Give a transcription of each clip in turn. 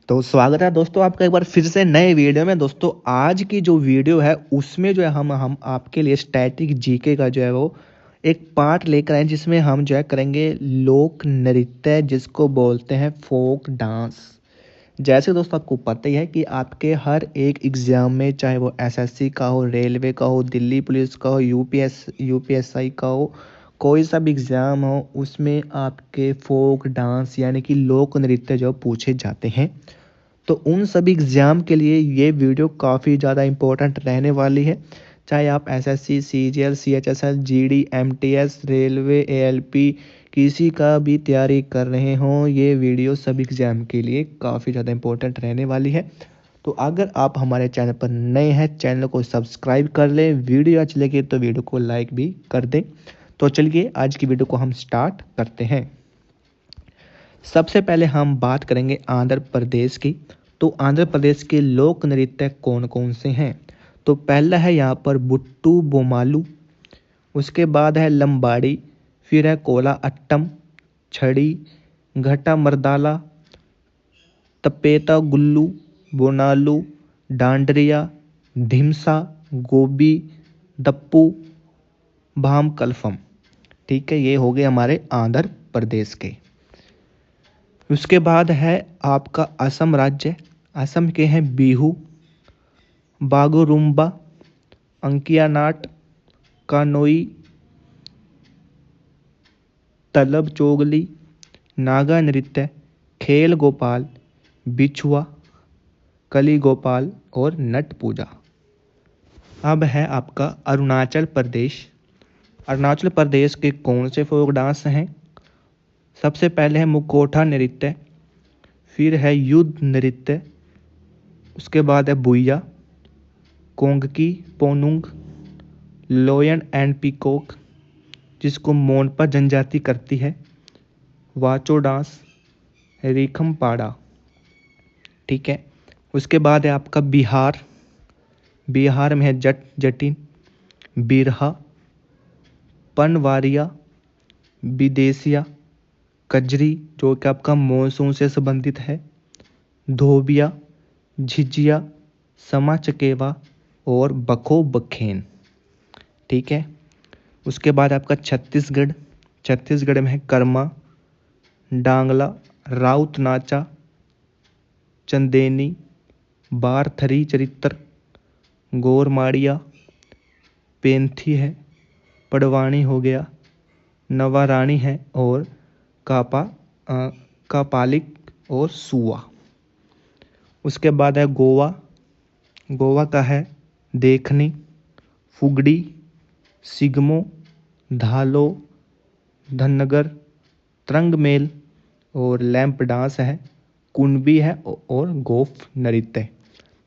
तो स्वागत है दोस्तों आपका एक बार फिर से नए वीडियो में। दोस्तों आज की जो वीडियो है उसमें जो है हम आपके लिए स्टैटिक जीके का जो है वो एक पार्ट लेकर आए, जिसमें हम जो है करेंगे लोक नृत्य, जिसको बोलते हैं फोक डांस। जैसे दोस्तों आपको पता ही है कि आपके हर एक एग्ज़ाम में, चाहे वो एसएससी का हो, रेलवे का हो, दिल्ली पुलिस का हो, यूपीएसआई का हो, कोई सा भी एग्ज़ाम हो, उसमें आपके फोक डांस यानी कि लोक नृत्य जो पूछे जाते हैं। तो उन सभी एग्ज़ाम के लिए ये वीडियो काफ़ी ज़्यादा इम्पोर्टेंट रहने वाली है। चाहे आप SSC, CGL, CHSL, GD, MTS, railway, ALP किसी का भी तैयारी कर रहे हों, ये वीडियो सभी एग्ज़ाम के लिए काफ़ी ज़्यादा इम्पोर्टेंट रहने वाली है। तो अगर आप हमारे चैनल पर नए हैं, चैनल को सब्सक्राइब कर लें, वीडियो अच्छी लगे तो वीडियो को लाइक भी कर दें। तो चलिए आज की वीडियो को हम स्टार्ट करते हैं। सबसे पहले हम बात करेंगे आंध्र प्रदेश की। तो आंध्र प्रदेश के लोक नृत्य कौन कौन से हैं? तो पहला है यहाँ पर बुट्टू बोमालू, उसके बाद है लंबाड़ी, फिर है कोला अट्टम, छड़ी, घटा मर्दाला, तपेता गुल्लू, बोनालू, डांडरिया, धिमसा, गोबी, दप्पू, भाम कलफम। ठीक है, ये हो गए हमारे आंध्र प्रदेश के। उसके बाद है आपका असम राज्य। असम के हैं बिहू, बागुरुम्बा, अंकिया नाट, कानोई, तलब चोगली, नागा नृत्य, खेल गोपाल, बिछुआ, कली गोपाल और नट पूजा। अब है आपका अरुणाचल प्रदेश। अरुणाचल प्रदेश के कौन से फोक डांस हैं? सबसे पहले है मुकोटा नृत्य, फिर है युद्ध नृत्य, उसके बाद है बुइया, कोंगकी पोनुंग, लोयन एंड पीकॉक, जिसको मोनपा जनजाति करती है, वाचो डांस, रीखम पाड़ा। ठीक है, उसके बाद है आपका बिहार। बिहार में है जट जटिन, बिरहा, पनवारिया, विदेशिया, कजरी जो कि आपका मॉनसून से संबंधित है, धोबिया, झिझिया, समा चकेवा और बखो बखेन। ठीक है, उसके बाद आपका छत्तीसगढ़। छत्तीसगढ़ में है कर्मा, डांगला, राउत नाचा, चंदेनी, बारथरी चरित्र, गोरमाड़िया, पेंथी है, पड़वानी हो गया, नवारानी है और कापालिक और सुआ। उसके बाद है गोवा। गोवा का है देखनी, फुगड़ी, सिगमो, धालो, धनगर, तरंगमेल और लैंप डांस है, कुणबी है और गोफ नृत्य।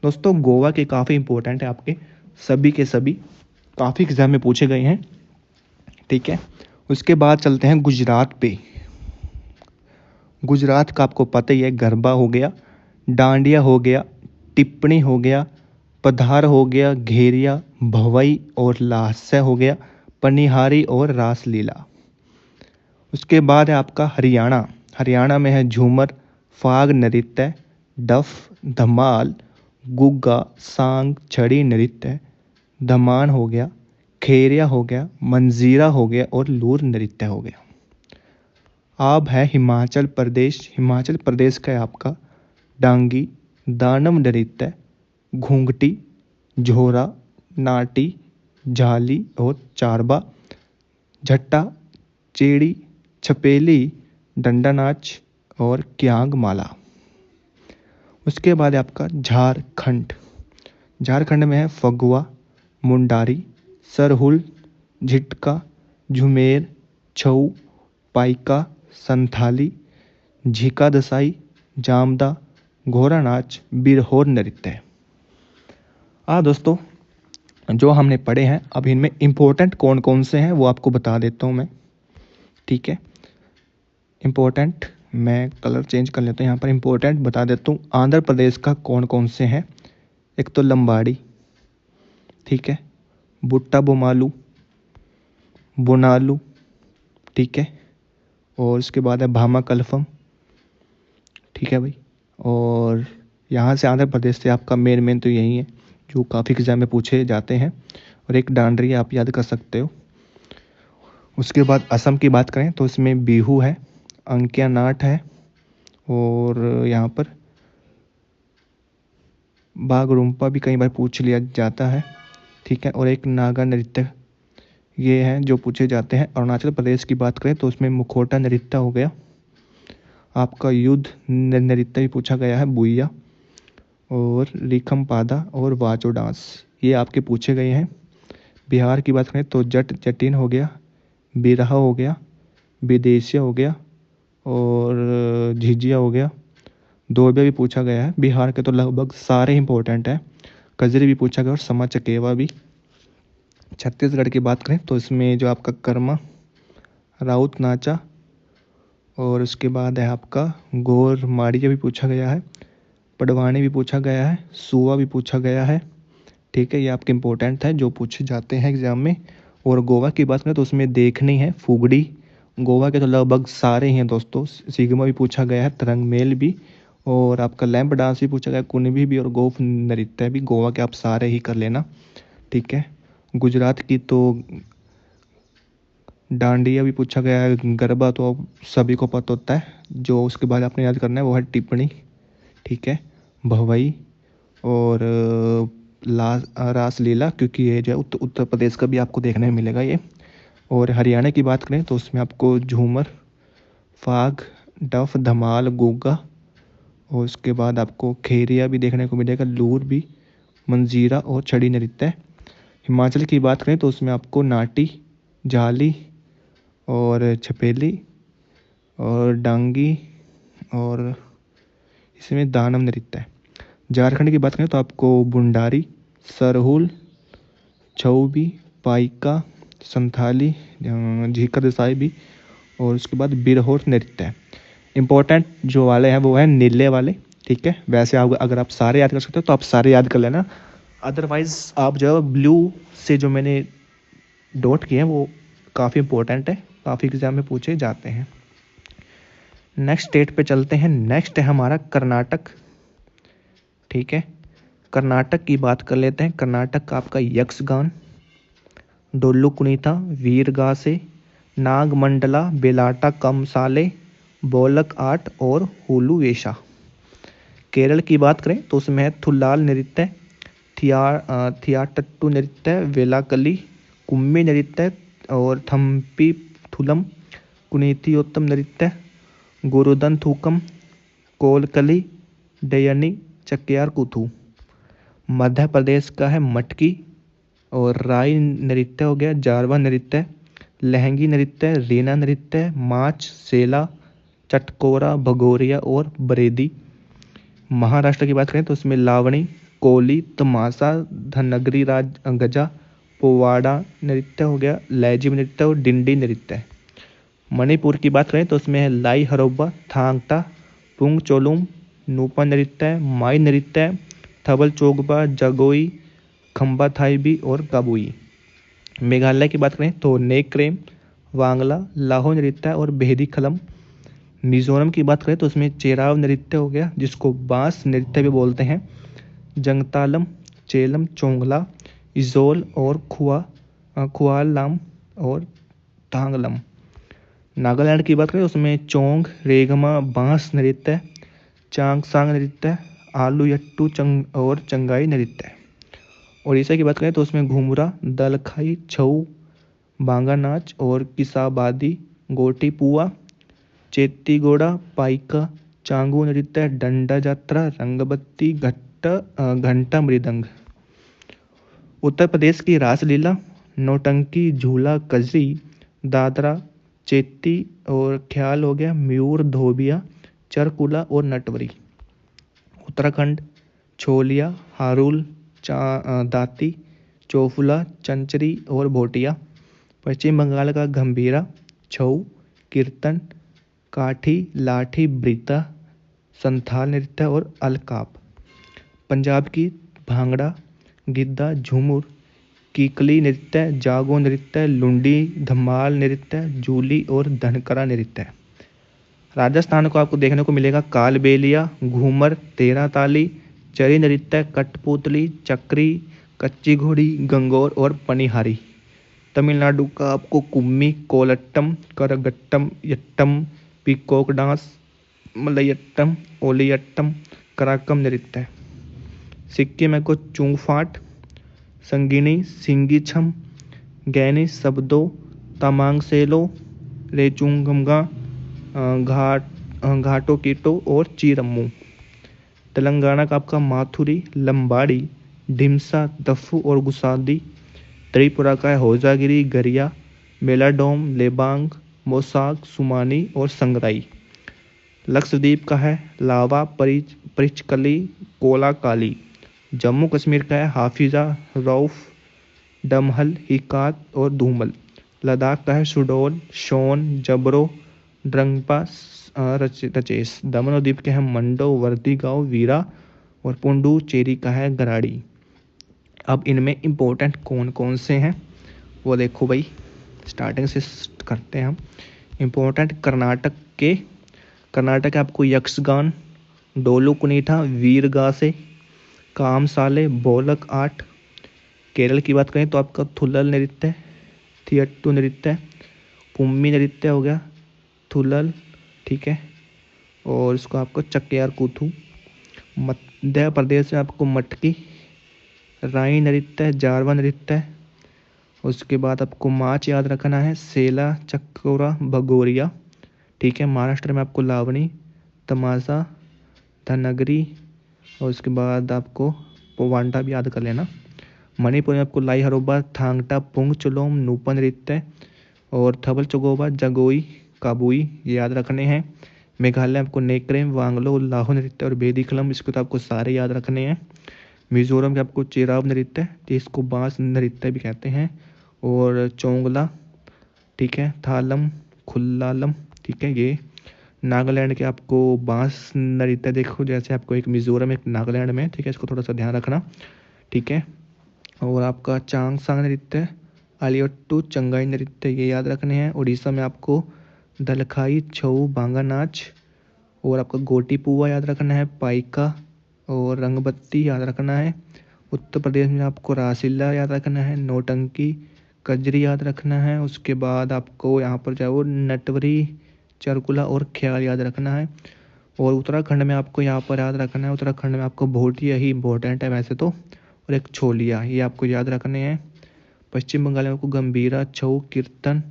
दोस्तों गोवा के काफ़ी इंपॉर्टेंट है, आपके सभी के सभी काफ़ी एग्जाम में पूछे गए हैं। ठीक है, उसके बाद चलते हैं गुजरात पे। गुजरात का आपको पता ही है, गरबा हो गया, डांडिया हो गया, टिप्पणी हो गया, पधार हो गया, घेरिया, भवई और लास्य हो गया, पनिहारी और रासलीला। उसके बाद है आपका हरियाणा। हरियाणा में है झूमर, फाग नृत्य, डफ, धमाल, गुग्गा, सांग, छड़ी नृत्य, धमान हो गया, खेरिया हो गया, मंजीरा हो गया और लूर नृत्य हो गया। अब है हिमाचल प्रदेश। हिमाचल प्रदेश का है आपका डांगी, दानम नृत्य, घूंघटी, झोरा, नाटी, झाली और चारबा, झट्टा, चेड़ी, छपेली, डंडा नाच और क्यांग माला। उसके बाद आपका झारखंड। झारखंड में है फगुआ, मुंडारी, सरहुल, झिटका, झुमेर, छऊ, पाइका, संथाली, झिका दसाई, जामदा, घोड़ा नाच, बिरहोर नृत्य। दोस्तों जो हमने पढ़े हैं, अब इनमें इम्पोर्टेंट कौन कौन से हैं वो आपको बता देता हूँ मैं। ठीक है, इम्पोर्टेंट मैं कलर चेंज कर लेता हूँ, यहाँ पर इम्पोर्टेंट बता देता हूँ। आंध्र प्रदेश का कौन कौन से हैं? एक तो लंबाड़ी, ठीक है, बुट्टा बोमालू, बोनालू, ठीक है, और उसके बाद है भामा कलफम, ठीक है भाई, और यहाँ से आंध्र प्रदेश से आपका मेन तो यही है जो काफ़ी एग्जाम में पूछे जाते हैं। और एक डांडरी आप याद कर सकते हो। उसके बाद असम की बात करें तो इसमें बिहू है, अंकिया नाट है, और यहाँ पर बागरुम्पा भी कई बार पूछ लिया जाता है, ठीक है। और एक नागा नृत्य, ये हैं जो पूछे जाते हैं। अरुणाचल प्रदेश की बात करें तो उसमें मुखोटा नृत्य हो गया। आपका युद्ध नृत्य भी पूछा गया है, बुइया और रिखम पादा और वाचो डांस, ये आपके पूछे गए हैं। बिहार की बात करें तो जट जटिन हो गया, बिरहा हो गया, विदेशिया हो गया और झिझिया हो गया। दोरबे भी पूछा गया है। बिहार के तो लगभग सारे इंपॉर्टेंट हैं। कजरी भी पूछा गया और समा चकेवा भी। छत्तीसगढ़ की बात करें तो इसमें जो आपका कर्मा, राउत नाचा, और उसके बाद है आपका गोर माड़िया भी पूछा गया है, पडवाणी भी पूछा गया है, सुआ भी पूछा गया है, ठीक है। ये आपके इंपॉर्टेंट है जो पूछे जाते हैं एग्जाम में। और गोवा की बात करें तो उसमें देखनी है फुगड़ी। गोवा के तो लगभग सारे ही हैं दोस्तों। सिगमा भी पूछा गया है, तरंग मेल भी, और आपका लैंप डांस भी पूछा गया, कुनबी भी, और गोफ नृत्य भी। गोवा के आप सारे ही कर लेना, ठीक है। गुजरात की तो डांडिया भी पूछा गया है, गरबा तो सभी को पता होता है। जो उसके बाद आपने याद करना है वो है टिप्पणी, ठीक है, भवई और रास लीला, क्योंकि ये जो है उत्तर प्रदेश का भी आपको देखने में मिलेगा ये। और हरियाणा की बात करें तो उसमें आपको झूमर, फाग, डफ, धमाल, गुग्गा, और उसके बाद आपको खेरिया भी देखने को मिलेगा, लूर भी, मंजीरा और छड़ी नृत्य। हिमाचल की बात करें तो उसमें आपको नाटी, जाली और छपेली और डांगी, और इसमें दानम नृत्य है। झारखंड की बात करें तो आपको बुंडारी, सरहुल, छौबी, पाइका, संथाली, झीकर देसाई भी, और उसके बाद बिरहोर नृत्य है। इंपॉर्टेंट जो वाले हैं वो है नीले वाले, ठीक है। वैसे आप अगर आप सारे याद कर सकते हो तो आप सारे याद कर लेना, अदरवाइज आप जो ब्लू से जो मैंने डॉट किए हैं वो काफ़ी इंपॉर्टेंट है, काफ़ी एग्जाम में पूछे जाते हैं। नेक्स्ट स्टेट पे चलते हैं। नेक्स्ट है हमारा कर्नाटक, ठीक है। कर्नाटक की बात कर लेते हैं। कर्नाटक का आपका यक्षगान, डोल्लू कुनीता, वीरगासे, नागमंडला, बेलाटा कमसाले, बोलक आर्ट और हुलू वेशा। केरल की बात करें तो उसमें है थुल्लाल नृत्य, थियाटट्टू नृत्य, वेलाकली, कुम्मी नृत्य और थम्पी थुलम, कुनीतियोत्तम नृत्य, गुरुदन थूकम, कोलकली, डयनी, चक्यार कुथू। मध्य प्रदेश का है मटकी और राई नृत्य हो गया, जारवा नृत्य, लहंगी नृत्य, रीना नृत्य, माच, सेला, चटकोरा, भगोरिया और बरेदी। महाराष्ट्र की बात करें तो उसमें लावणी, कोली, तमाशा, धनगरी राज गजा, पोवाड़ा नृत्य हो गया, लैजिम नृत्य और डिंडी नृत्य। मणिपुर की बात करें तो उसमें है लाई हरोबा, थांगटा, पुंग चोलुम, नूपा नृत्य, माई नृत्य, थबल चोगबा, जगोई, खम्बा थाईबी और काबुई। मेघालय की बात करें तो नेक्रेम, वांगला, लाहो नृत्य और बेहदी खलम। मिजोरम की बात करें तो उसमें चेराव नृत्य हो गया, जिसको बांस नृत्य भी बोलते हैं, जंगतालम, चेलम, चोंगला, इजोल और खुआलाम और तांगलम। नागालैंड की बात करें उसमें चोंग, रेगमा, बांस नृत्य, चांगसांग नृत्य, आलू यट्टू और चंगाई नृत्य। उड़ीसा की बात करें तो उसमें घुमरा, दलखाई, छऊ, बांगा नाच और किसाबादी, गोटी पुआ, चेत्तीगोड़ा, पाइका, चांगू नृत्य, डंडा जात्रा, रंगबत्ती, घंटा मृदंग। उत्तर प्रदेश की रासलीला, नौटंकी, झूला, कजरी, दादरा, चेत्ती और ख्याल हो गया, मयूर, धोबिया, चरकुला और नटवरी। उत्तराखंड छोलिया, हारुल, दाती, चोफुला, चंचरी और भोटिया। पश्चिम बंगाल का गंभीरा, छऊ, कीर्तन, काठी, लाठी, ब्रीता, संथाल नृत्य और अलकाप। पंजाब की भांगड़ा, गिद्दा, झूमुर, कीकली नृत्य, जागो नृत्य, लुंडी, धमाल नृत्य, जूली और धनकरा नृत्य। राजस्थान को आपको देखने को मिलेगा कालबेलिया, घूमर, तेरह ताली, चरी नृत्य, कठपुतली, चक्री, कच्ची घोड़ी, गंगौर और पनिहारी। तमिलनाडु का आपको कुम्मी, कोलट्टम, करगट्टम, यट्टम, पीकॉक डांस, मलयट्टम, ओलियट्टम, कराकम नृत्य। सिक्किम में को चूंगफाट, संगिनी, सिंगीछम, गैनी, सबदो, तमांग सेलो, रेचुंगमगा, घाटो कीटो और चीरम्मू। तेलंगाना का आपका माथुरी, लंबाड़ी, ढिमसा, दफ्फू और गुसादी। त्रिपुरा का है होजागिरी, गरिया, मेलाडोम, लेबांग, मोसाक, सुमानी और संगराई। लक्षद्वीप का है लावा, परिचकली, कोला काली। जम्मू कश्मीर का है हाफिजा, रऊफ, डमहल, हिकात और धूमल। लद्दाख का है सुडोल, शोन, जबरो, ड्रंगपा, रचेस। दमन और दीप के हैं मंडो, वर्दी गांव, वीरा और पुंडुचेरी का है गराड़ी। अब इनमें इम्पोर्टेंट कौन कौन से हैं वो देखो भाई, स्टार्टिंग से करते हैं हम। इम्पोर्टेंट कर्नाटक आपको यक्षगान, डोलू कुनीठा, वीरगासे, कामसाले, बोलक आर्ट। केरल की बात करें तो आपका थुल्लल नृत्य, थियट्टू नृत्य, पुम्मी नृत्य हो गया, थुल्लल, ठीक है। और इसको आपको चक्यार कूथू। मध्य प्रदेश में आपको मटकी, राई नृत्य, जारवा नृत्य। उसके बाद आपको माच याद रखना है, सेला, चकोरा, भगोरिया, ठीक है। महाराष्ट्र में आपको लावणी, तमाशा, धनगरी और उसके बाद आपको पोवांटा भी याद कर लेना। मणिपुर में आपको लाई हरोबा, थांगटा, पुंग चुलोम, नूपा नृत्य और थबल चगोबा, जगोई, काबुई, ये याद रखने हैं। मेघालय आपको नेक्रेम, वांगलो, लाहो नृत्य और बेदीखलम, इसको तो आपको सारे याद रखने हैं। मिजोरम के आपको चिराब नृत्य, जिसको बांस नृत्य भी कहते हैं, और चोंगला, ठीक है, थालम, खुल्लालम, ठीक है। ये नागालैंड के आपको बांस नृत्य देखो, जैसे आपको एक मिजोरम एक नागालैंड में, ठीक है, इसको थोड़ा सा ध्यान रखना, ठीक है। और आपका चांगसांग नृत्य, आलियट्टू, चंगाई नृत्य, ये याद रखने हैं। उड़ीसा में आपको दलखाई, छऊ, बांगा नाच और आपका गोटी पुआ याद रखना है, पाइका और रंगबत्ती याद रखना है। उत्तर प्रदेश में आपको रासलीला याद रखना है, नौटंकी, कजरी याद रखना है। उसके बाद आपको यहाँ पर जो है नटवरी, चरकुला और ख्याल याद रखना है। और उत्तराखंड में आपको यहाँ पर याद रखना है, उत्तराखंड में आपको भोटिया ही इंपॉर्टेंट है वैसे तो, और एक छोलिया, ये आपको याद रखने हैं। पश्चिम बंगाल में आपको गंभीरा, छऊ, कीर्तन,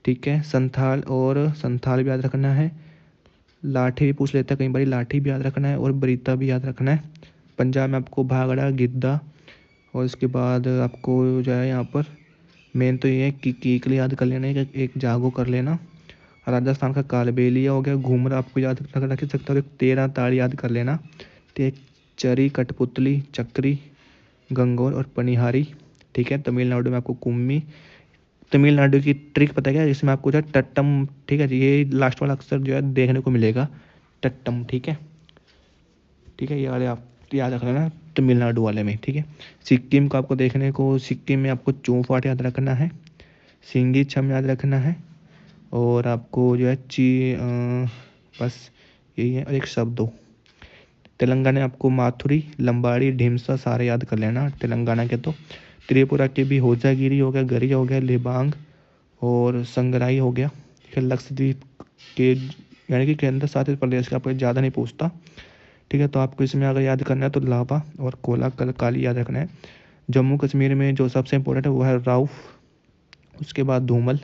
ठीक है, संथाल भी याद रखना है। लाठी भी पूछ लेता है कई बार, लाठी भी याद रखना है और बरीता भी याद रखना है। पंजाब में आपको भागड़ा, गिद्दा और उसके बाद आपको जो है यहाँ पर मेन तो ये है कि कीकली याद कर लेना है, एक जागो कर लेना। राजस्थान का कालबेलिया हो गया, घूमर आपको याद रख सकते हो, एक 13 ताड़ याद कर लेना। तो एक चरी, कठपुतली, चक्री, गंगौर और पनिहारी, ठीक है। तमिलनाडु में आपको कुम्मी। तमिलनाडु की ट्रिक पता है क्या, इसमें आपको जो है टट्टम, ठीक है, ये लास्ट वाला अक्सर जो है देखने को मिलेगा, टट्टम, ठीक है, ठीक है। ये वाले आप याद रख लेना तमिलनाडु वाले में, ठीक है। सिक्किम को आपको देखने को, सिक्किम में आपको चौफाट याद रखना है, सिंगी छम याद रखना है और आपको जो है बस यही है, और एक शब्दों। तेलंगाना में आपको माथुरी, लंबाड़ी, ढिमसा सारे याद कर लेना तेलंगाना के तो। त्रिपुरा के भी होजागिरी हो गया, गरिया हो गया, लेबांग और संगराई हो गया, ठीक है। लक्षद्वीप के यानी कि केंद्र शासित प्रदेश का आपको ज़्यादा नहीं पूछता, ठीक है। तो आपको इसमें अगर याद करना है तो लावा और कोला काली याद रखना है। जम्मू कश्मीर में जो सबसे इम्पोर्टेंट है वो है राउफ, उसके बाद धूमल,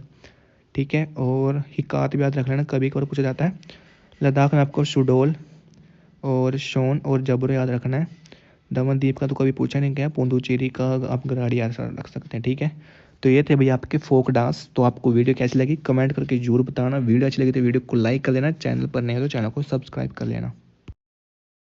ठीक है, और हिकात भी याद रख लेना, कभी कभार पूछा जाता है। लद्दाख में आपको सुडोल और शोन और जबरो याद रखना है। दमन द्वीप का तो कभी पूछा नहीं गया, पुंडुचेरी का आप गराड़ी याद रख सकते हैं, ठीक है। तो ये थे भैया आपके फोक डांस। तो आपको वीडियो कैसी लगी कमेंट करके जरूर बताना। वीडियो अच्छी लगी तो वीडियो को लाइक कर लेना, चैनल पर नए हो तो चैनल को सब्सक्राइब कर लेना।